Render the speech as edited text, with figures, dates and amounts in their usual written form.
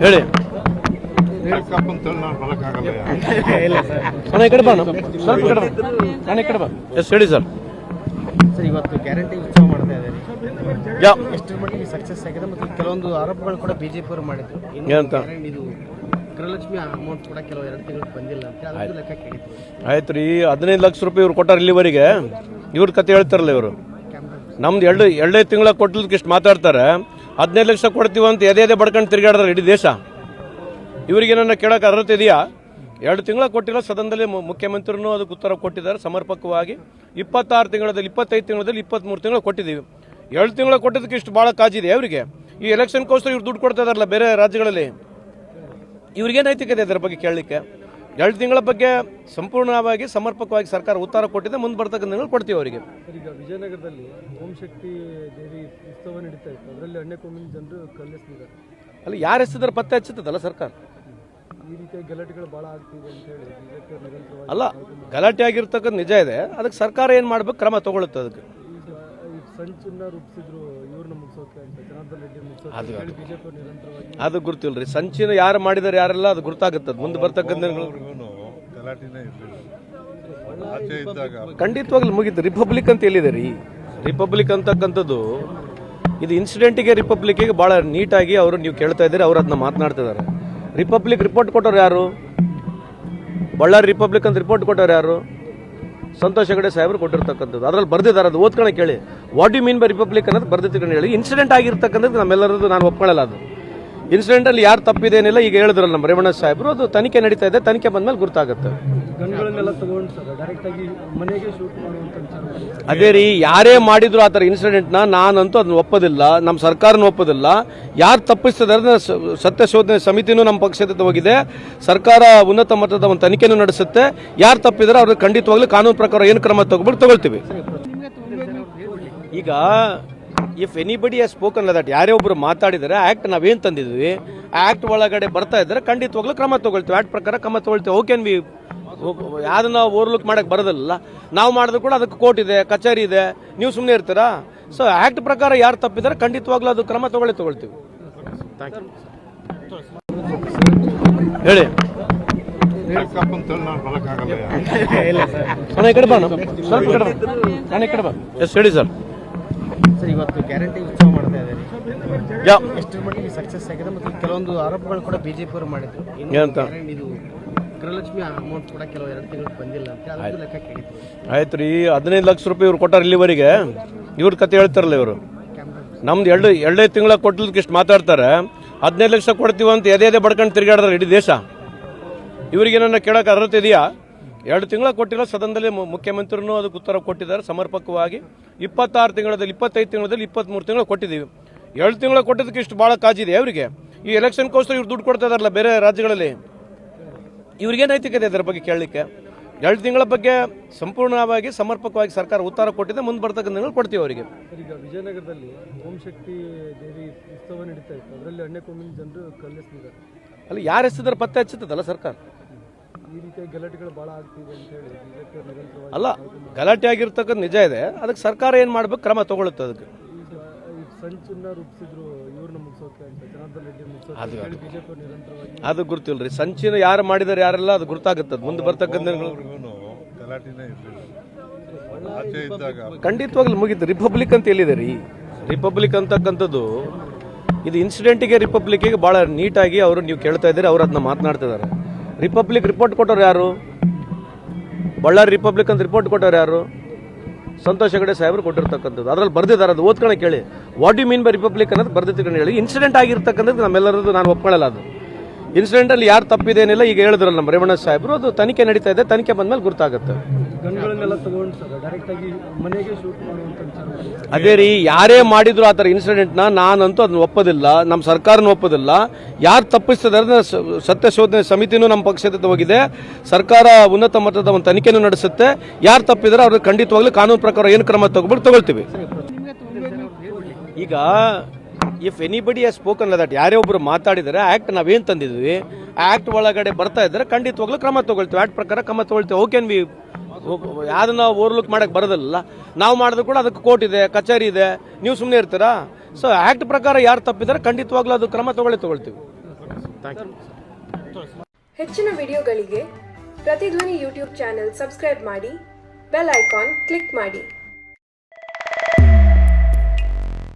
ಹೇಳಿ ಈ ಕಡೆ ಬಾ ಸ್ವಲ್ಪ ಈ ಕಡೆ ಬಾ ನಾನು ಈ ಕಡೆ ಬಾ ಎಸ್ ಹೇಳಿ ಸರ್. ಸರ್, ಇವತ್ತು ಗ್ಯಾರಂಟಿ ಉತ್ಸವ ಮಾಡ್ತಾ ಇದ್ದಾರೆ. ಎಷ್ಟರ ಮಟ್ಟಿಗೆ ಸಕ್ಸಸ್ ಆಗಿದೆ ಮತ್ತು ಕೆಲವೊಂದು ಆರೋಪಗಳು ಕೂಡ ಬಿಜೆಪಿ ಅವರು ಮಾಡಿದ್ರು. ಏನಂತ? ಇದು ಗೃಹಲಕ್ಷ್ಮಿ ಅಮೌಂಟ್ ಕೂಡ ಕೆಲವು 2 ತಿಂಗಳು ಬಂದಿಲ್ಲ ಅಂತ ಅದಕ್ಕೆ ಲೆಕ್ಕ ಕೇಳಿದ್ರು. ಆಯ್ತು ರೀ, 15 ಲಕ್ಷ ರೂಪಾಯಿ ಇವ್ರು ಕೊಟ್ಟಾರ ಇಲ್ಲಿವರೆಗೆ. ಇವ್ರ ಕತೆ ಹೇಳ್ತಾರಲ್ಲ ಇವರು. ನಮ್ದು ಎರಡೇ ತಿಂಗಳ ಕೊಟ್ಟಲಿಕ್ಕೆ ಇಷ್ಟು ಮಾತಾಡ್ತಾರೆ. 15 ಲಕ್ಷ ಕೊಡ್ತೀವಿ ಅಂತ ಎದೆ ಬಡ್ಕೊಂಡು ತಿರುಗಾಡ್ತಾರೆ ಇಡೀ ದೇಶ. ಇವರಿಗೇನನ್ನ ಕೇಳೋಕೆ ಅರ್ಹತೆ ಇದೆಯಾ? 2 ತಿಂಗಳ ಕೊಟ್ಟಿಲ್ಲ. ಸದನದಲ್ಲಿ ಮುಖ್ಯಮಂತ್ರಿನೂ ಅದಕ್ಕೆ ಉತ್ತರ ಕೊಟ್ಟಿದ್ದಾರೆ ಸಮರ್ಪಕವಾಗಿ. 26 ತಿಂಗಳಲ್ಲಿ, 25 ತಿಂಗಳಲ್ಲಿ, 23 ತಿಂಗಳು ಕೊಟ್ಟಿದ್ದೀವಿ. 2 ತಿಂಗಳ ಕೊಟ್ಟಿದ್ದಕ್ಕೆ ಇಷ್ಟು ಭಾಳ ಕಾಜಿದೆ ಅವರಿಗೆ. ಈ ಎಲೆಕ್ಷನ್ಗೋಸ್ಕರ ಇವ್ರು ದುಡ್ಡು ಕೊಡ್ತಾ ಇದಾರಲ್ಲ ಬೇರೆ ರಾಜ್ಯಗಳಲ್ಲಿ. ಇವ್ರಿಗೆ ನೈತಿಕತೆ ಇದರ ಬಗ್ಗೆ ಕೇಳಲಿಕ್ಕೆ. 2 ತಿಂಗಳ ಬಗ್ಗೆ ಸಂಪೂರ್ಣವಾಗಿ ಸಮರ್ಪಕವಾಗಿ ಸರ್ಕಾರ ಉತ್ತರ ಕೊಟ್ಟಿದೆ. ಮುಂದೆ ಬರ್ತಕ್ಕಂಥ ದಿನಗಳು ಕೊಡ್ತೀವಿ ಅವರಿಗೆ. ಈಗ ವಿಜಯನಗರದಲ್ಲಿ ಓಂ ಶಕ್ತಿ ದೇವಿ ಉತ್ಸವ ನಡೀತಾ ಇತ್ತು. ಅದರಲ್ಲಿ ಅಣ್ಣೆ ಕೊಂಬಿನ ಜನರು ಕಲ್ಲೆಸ್ತಿದ್ದಾರೆ. ಅಲ್ಲಿ ಯಾರು ಎತ್ತಿದ್ರೆ ಪತ್ತೆ ಹಚ್ಚುತ್ತದಲ್ಲ ಸರ್ಕಾರ. ಈ ರೀತಿಯ ಗಲಾಟೆಗಳು ಭಾಳ ಆಗ್ತಿದೆ ಅಂತ ಹೇಳಿ ಬಿಜೆಪಿ ನಿರಂತರವಾಗಿ ಅಲ್ಲ, ಗಲಾಟೆ ಆಗಿರ್ತಕ್ಕಂಥ ನಿಜ ಇದೆ. ಅದಕ್ಕೆ ಸರ್ಕಾರ ಏನು ಮಾಡ್ಬೇಕು, ಕ್ರಮ ತಗೊಳುತ್ತೆ ಅದಕ್ಕೆ. ಈಗ ಸಂಚನ್ನ ರೂಪಿಸಿದ್ರು ಇವ್ರನ್ನ ಮುಗಿಸೋಕೆ ಅಂತ, ಜನಾರ್ದನ್ ರೆಡ್ಡಿ ಮುಗಿಸೋಕೆ ಬಿಜೆಪಿ ನಿರಂತರವಾಗಿ. ಅದು ಗುರುತಿಲ್ಲ ರೀ. ಸಂಚಿನ ಯಾರು ಮಾಡಿದಾರೆ ಯಾರೆಲ್ಲ ಅದು ಗುರುತಾಗುತ್ತದೆ ಮುಂದೆ ಬರ್ತಕ್ಕಂಥ ದಿನಗಳು. ಖಂಡಿತವಾಗ್ಲೂ ಮುಗಿತು. ರಿಪಬ್ಲಿಕ್ ಅಂತ ಎಲ್ಲಿದೆ ರೀ? ರಿಪಬ್ಲಿಕ್ ಅಂತಕ್ಕಂಥದ್ದು ಇದು ಇನ್ಸಿಡೆಂಟಿಗೆ ರಿಪಬ್ಲಿಕ್ಕಿಗೆ ಭಾಳ ನೀಟಾಗಿ ಅವರು ನೀವು ಕೇಳ್ತಾ ಇದ್ದೀರಿ. ಅವ್ರು ಅದನ್ನ ಮಾತನಾಡ್ತಿದ್ದಾರೆ. ರಿಪಬ್ಲಿಕ್ ರಿಪೋರ್ಟ್ ಕೊಟ್ಟವ್ರು ಯಾರು? ಬಳ್ಳಾರಿ ರಿಪಬ್ಲಿಕ್ ಅಂತ ರಿಪೋರ್ಟ್ ಕೊಟ್ಟವ್ರು ಯಾರು? ಸಂತೋಷ್ ಹೆಗಡೆ ಸಾಹೇಬರು ಕೊಟ್ಟಿರ್ತಕ್ಕಂಥದ್ದು. ಅದ್ರಲ್ಲಿ ಬರ್ದಿದ್ದಾರೆ. ಅದು ಓದ್ಕೊಂಡು ಕೇಳಿ. What you mean by republic ಅನ್ನೋದು ಬರ್ದಿಟ್ಕೊಂಡು ಹೇಳಿ. ಇನ್ಸಿಡೆಂಟ್ ಆಗಿರ್ತಕ್ಕಂಥದ್ದು ನಮ್ಮೆಲ್ಲರದ್ದು ನಾನು ಒಪ್ಕೊಳ್ಳಲ್ಲ. ಅದು ಇನ್ಸಿಡೆಂಟಲ್ಲಿ ಯಾರು ತಪ್ಪಿದೇನಿಲ್ಲ. ಈಗ ಹೇಳಿದ್ರಲ್ಲ ನಮ್ಮ ರೇವಣ್ಣ ಸಾಹೇಬರು, ಅದು ತನಿಖೆ ನಡೀತಾ ಇದೆ. ತನಿಖೆ ಬಂದ್ಮೇಲೆ ಗುರ್ತಾಗುತ್ತೆ. ಗನ್ಗಳನ್ನೆಲ್ಲ ತಗೊಂಡು ಸರ್ ಡೈರೆಕ್ಟ್ ಆಗಿ ಮನೆಗೆ ಶೂಟ್ ಮಾಡುವಂತ ವಿಚಾರ. ಅದೇ ರೀ, ಯಾರೇ ಮಾಡಿದ್ರು ಆ ಥರ ಇನ್ಸಿಡೆಂಟ್ನ ನಾನಂತೂ ಅದನ್ನ ಒಪ್ಪೋದಿಲ್ಲ. ನಮ್ಮ ಸರ್ಕಾರನೂ ಒಪ್ಪೋದಿಲ್ಲ. ಯಾರು ತಪ್ಪಿಸ್ತಿದ್ದಾರೆ ಸತ್ಯ ಶೋಧನೆ ಸಮಿತಿನೂ ನಮ್ಮ ಪಕ್ಷದ ಹೋಗಿದೆ. ಸರ್ಕಾರ ಉನ್ನತ ಮಟ್ಟದ ಒಂದು ತನಿಖೆನೂ ನಡೆಸುತ್ತೆ. ಯಾರು ತಪ್ಪಿದ್ರೆ ಅವ್ರಿಗೆ ಖಂಡಿತವಾಗ್ಲೂ ಕಾನೂನು ಪ್ರಕಾರ ಏನು ಕ್ರಮ ತಗೊಳ್ತೀವಿ. ಈಗ if anybody has spoken that, ಯಾರೇ ಒಬ್ರು ಮಾತಾಡಿದರೆ ಆಕ್ಟ್ ನಾವೇನು ತಂದಿದ್ವಿ, ಆಕ್ಟ್ ಒಳಗಡೆ ಬರ್ತಾ ಇದ್ದಾರೆ ಖಂಡಿತವಾಗ್ಲೂ ಕ್ರಮ ತಗೊಳ್ತೀವಿ. ಆಕ್ಟ್ ಪ್ರಕಾರ ಕ್ರಮ ತಗೊಳ್ತೀವಿ. ಓಕೆ ವಿ ಯಾವ್ದನ್ನ ಓವರ್ಲುಕ್ ಮಾಡಕ್ ಬರೋದಿಲ್ಲ. ನಾವು ಮಾಡಿದ್ರು ಕೂಡ ಅದಕ್ಕೆ ಕೋರ್ಟ್ ಇದೆ, ಕಚೇರಿ ಇದೆ. ನೀವು ಸುಮ್ಮನೆ ಇರ್ತೀರಾ? ಸೊ ಆಕ್ಟ್ ಪ್ರಕಾರ ಯಾರು ತಪ್ಪಿದ್ದಾರೆ ಖಂಡಿತವಾಗ್ಲೂ ಅದು ಕ್ರಮ ತಗೊಳ್ತೀವಿ. ಹೇಳಿ ಈ ಕಡೆ ಬಾ ಸ್ವಲ್ಪ ಈ ಕಡೆ ಬಾ ನಾನು ಈ ಕಡೆ ಬಾ ಎಸ್ ಹೇಳಿ ಸರ್. ಸರ್, ಇವತ್ತು ಗ್ಯಾರಂಟಿ ಉತ್ಸವ ಮಾಡ್ತಾ ಇದ್ದಾರೆ. ಎಷ್ಟರ ಮಟ್ಟಿಗೆ ಸಕ್ಸಸ್ ಆಗಿದೆ ಮತ್ತು ಕೆಲವೊಂದು ಆರೋಪಗಳು ಕೂಡ ಬಿಜೆಪಿ ಅವರು ಮಾಡಿದ್ರು. ಏನಂತ? ಇದು ಗೃಹಲಕ್ಷ್ಮಿ ಅಮೌಂಟ್ ಕೂಡ ಕೆಲವು 2 ತಿಂಗಳು ಬಂದಿಲ್ಲ ಅಂತ ಅದಕ್ಕೆ ಲೆಕ್ಕ ಕೇಳಿದ್ರು. ಆಯ್ತು ರೀ, 15 ಲಕ್ಷ ರೂಪಾಯಿ ಇವ್ರು ಕೊಟ್ಟಾರ ಇಲ್ಲಿವರೆಗೆ. ಇವ್ರ ಕತೆ ಹೇಳ್ತಾರಲ್ಲ ಇವರು. ನಮ್ದು ಎರಡೇ ತಿಂಗಳ ಕೊಟ್ಟಲಿಕ್ಕೆ ಇಷ್ಟು ಮಾತಾಡ್ತಾರೆ. 15 ಲಕ್ಷ ಕೊಡ್ತೀವಿ ಅಂತ ಎದೆ ಬಡ್ಕೊಂಡು ತಿರುಗಾಡ್ತಾರೆ ಇಡೀ ದೇಶ. ಇವರಿಗೇನನ್ನ ಕೇಳೋಕೆ ಅರ್ಹತೆ ಇದೆಯಾ? 2 ತಿಂಗಳ ಕೊಟ್ಟಿಲ್ಲ. ಸದನದಲ್ಲಿ ಮುಖ್ಯಮಂತ್ರಿನೂ ಅದಕ್ಕೆ ಉತ್ತರ ಕೊಟ್ಟಿದ್ದಾರೆ ಸಮರ್ಪಕವಾಗಿ. 26 ತಿಂಗಳಲ್ಲಿ, 25 ತಿಂಗಳಲ್ಲಿ, 23 ತಿಂಗಳು ಕೊಟ್ಟಿದ್ದೀವಿ. 2 ತಿಂಗಳ ಕೊಟ್ಟಿದ್ದಕ್ಕೆ ಇಷ್ಟು ಭಾಳ ಕಾಜಿದೆ ಅವರಿಗೆ. ಈ ಎಲೆಕ್ಷನ್ಗೋಸ್ಕರ ಇವ್ರು ದುಡ್ಡು ಕೊಡ್ತಾ ಇದಾರಲ್ಲ ಬೇರೆ ರಾಜ್ಯಗಳಲ್ಲಿ. ಇವ್ರಿಗೆ ನೈತಿಕತೆ ಇದರ ಬಗ್ಗೆ ಕೇಳಲಿಕ್ಕೆ. 2 ತಿಂಗಳ ಬಗ್ಗೆ ಸಂಪೂರ್ಣವಾಗಿ ಸಮರ್ಪಕವಾಗಿ ಸರ್ಕಾರ ಉತ್ತರ ಕೊಟ್ಟಿದೆ. ಮುಂದೆ ಬರ್ತಕ್ಕಂಥ ದಿನಗಳು ಕೊಡ್ತೀವಿ ಅವರಿಗೆ. ಈಗ ವಿಜಯನಗರದಲ್ಲಿ ಓಂ ಶಕ್ತಿ ದೇವಿ ಉತ್ಸವ ನಡೀತಾ ಇತ್ತು. ಅದರಲ್ಲಿ ಅಣ್ಣೆ ಕೊಂಬಿನ ಜನರು ಕಲ್ಲೆಸ್ತಿದ್ದಾರೆ. ಅಲ್ಲಿ ಯಾರು ಎತ್ತಿದ್ರೆ ಪತ್ತೆ ಹಚ್ಚುತ್ತದಲ್ಲ ಸರ್ಕಾರ. ಈ ರೀತಿಯ ಗಲಾಟೆಗಳು ಭಾಳ ಆಗ್ತಿದೆ ಅಂತ ಹೇಳಿ ಬಿಜೆಪಿ ನಿರಂತರವಾಗಿ. ಅಲ್ಲ, ಗಲಾಟೆ ಆಗಿರ್ತಕ್ಕಂಥ ನಿಜ ಇದೆ. ಅದಕ್ಕೆ ಸರ್ಕಾರ ಏನು ಮಾಡ್ಬೇಕು, ಕ್ರಮ ತಗೊಳುತ್ತೆ ಅದಕ್ಕೆ. ಈಗ ಸಂಚನ್ನ ರೂಪಿಸಿದ್ರು ಇವ್ರನ್ನ ಮುಗಿಸೋಕೆ ಅಂತ, ಜನಾರ್ದನ್ ರೆಡ್ಡಿ ಮುಗಿಸೋಕೆ ಬಿಜೆಪಿ ನಿರಂತರವಾಗಿ. ಅದು ಗುರುತಿಲ್ಲ ರೀ. ಸಂಚಿನ ಯಾರು ಮಾಡಿದಾರೆ ಯಾರೆಲ್ಲ ಅದು ಗುರುತಾಗುತ್ತದೆ ಮುಂದೆ ಬರ್ತಕ್ಕಂಥ ದಿನಗಳು. ಖಂಡಿತವಾಗ್ಲೂ ಮುಗಿತು. ರಿಪಬ್ಲಿಕ್ ಅಂತ ಎಲ್ಲಿದೆ ರೀ? ರಿಪಬ್ಲಿಕ್ ಅಂತಕ್ಕಂಥದ್ದು ಇದು ಇನ್ಸಿಡೆಂಟಿಗೆ ರಿಪಬ್ಲಿಕ್ಕಿಗೆ ಭಾಳ ನೀಟಾಗಿ ಅವರು ನೀವು ಕೇಳ್ತಾ ಇದ್ದೀರಿ. ಅವ್ರು ಅದನ್ನ ಮಾತನಾಡ್ತಿದ್ದಾರೆ. ರಿಪಬ್ಲಿಕ್ ರಿಪೋರ್ಟ್ ಕೊಟ್ಟವ್ರು ಯಾರು? ಬಳ್ಳಾರಿ ರಿಪಬ್ಲಿಕ್ ಅಂತ ರಿಪೋರ್ಟ್ ಕೊಟ್ಟವ್ರು ಯಾರು? ಸಂತೋಷ್ ಹೆಗಡೆ ಸಾಹೇಬರು ಕೊಟ್ಟಿರ್ತಕ್ಕಂಥದ್ದು. ಅದ್ರಲ್ಲಿ ಬರ್ದಿದ್ದಾರೆ. ಅದು ಓದ್ಕೊಂಡು ಕೇಳಿ. What you mean by republic ಅನ್ನೋದು ಬರ್ದಿಟ್ಕೊಂಡು ಹೇಳಿ. ಇನ್ಸಿಡೆಂಟ್ ಆಗಿರ್ತಕ್ಕಂಥದ್ದು ನಮ್ಮೆಲ್ಲರದ್ದು ನಾನು ಒಪ್ಕೊಳ್ಳಲ್ಲ. ಅದು ಇನ್ಸಿಡೆಂಟಲ್ಲಿ ಯಾರು ತಪ್ಪಿದೇನಿಲ್ಲ. ಈಗ ಹೇಳಿದ್ರಲ್ಲ ನಮ್ಮ ರೇವಣ್ಣ ಸಾಹೇಬರು, ಅದು ತನಿಖೆ ನಡೀತಾ ಇದೆ. ತನಿಖೆ ಬಂದ್ಮೇಲೆ ಗುರ್ತಾಗುತ್ತೆ. ಗನ್ಗಳನ್ನೆಲ್ಲ ತಗೊಂಡು ಸರ್ ಡೈರೆಕ್ಟ್ ಆಗಿ ಮನೆಗೆ ಶೂಟ್ ಮಾಡುವಂತ ವಿಚಾರ. ಅದೇ ರೀ, ಯಾರೇ ಮಾಡಿದ್ರು ಆ ಥರ ಇನ್ಸಿಡೆಂಟ್ನ ನಾನಂತೂ ಅದನ್ನ ಒಪ್ಪೋದಿಲ್ಲ. ನಮ್ಮ ಸರ್ಕಾರನೂ ಒಪ್ಪೋದಿಲ್ಲ. ಯಾರು ತಪ್ಪಿಸ್ತಿದ್ದಾರೆ ಸತ್ಯ ಶೋಧನೆ ಸಮಿತಿನೂ ನಮ್ಮ ಪಕ್ಷದ ಹೋಗಿದೆ. ಸರ್ಕಾರ ಉನ್ನತ ಮಟ್ಟದ ಒಂದು ತನಿಖೆನೂ ನಡೆಸುತ್ತೆ. ಯಾರು ತಪ್ಪಿದ್ರೆ ಅವ್ರಿಗೆ ಖಂಡಿತವಾಗ್ಲೂ ಕಾನೂನು ಪ್ರಕಾರ ಏನು ಕ್ರಮ ತಗೊಳ್ತೀವಿ. ಈಗ if anybody has spoken that, ಯಾರೇ ಒಬ್ರು ಮಾತಾಡಿದರೆ ಆಕ್ಟ್ ನಾವೇನು ತಂದಿದ್ವಿ, ಆಕ್ಟ್ ಒಳಗಡೆ ಬರ್ತಾ ಇದ್ದಾರೆ ಖಂಡಿತವಾಗ್ಲೂ ಕ್ರಮ ತಗೊಳ್ತೀವಿ. ಆಕ್ಟ್ ಪ್ರಕಾರ ಕ್ರಮ ತಗೊಳ್ತೀವಿ. ಓಕೆ ವಿ ಯಾವ್ದನ್ನ ಓವರ್ಲುಕ್ ಮಾಡಕ್ ಬರೋದಿಲ್ಲ. ನಾವು ಮಾಡಿದ್ರು ಕೂಡ ಅದಕ್ಕೆ ಕೋರ್ಟ್ ಇದೆ, ಕಚೇರಿ ಇದೆ. ನೀವು ಸುಮ್ಮನೆ ಇರ್ತೀರಾ? ಸೊ ಆಕ್ಟ್ ಪ್ರಕಾರ ಯಾರು ತಪ್ಪಿದ್ದಾರೆ ಖಂಡಿತವಾಗ್ಲೂ ಅದು ಕ್ರಮ ತಗೊಳ್ತೀವಿ. Thank you. ಹೆಚ್ಚಿನ ವಿಡಿಯೋಗಳಿಗೆ ಪ್ರತಿಧ್ವನಿ ಯೂಟ್ಯೂಬ್ ಚಾನೆಲ್ ಸಬ್ಸ್ಕ್ರೈಬ್ ಮಾಡಿ, ಬೆಲ್ ಐಕಾನ್ ಕ್ಲಿಕ್ ಮಾಡಿ.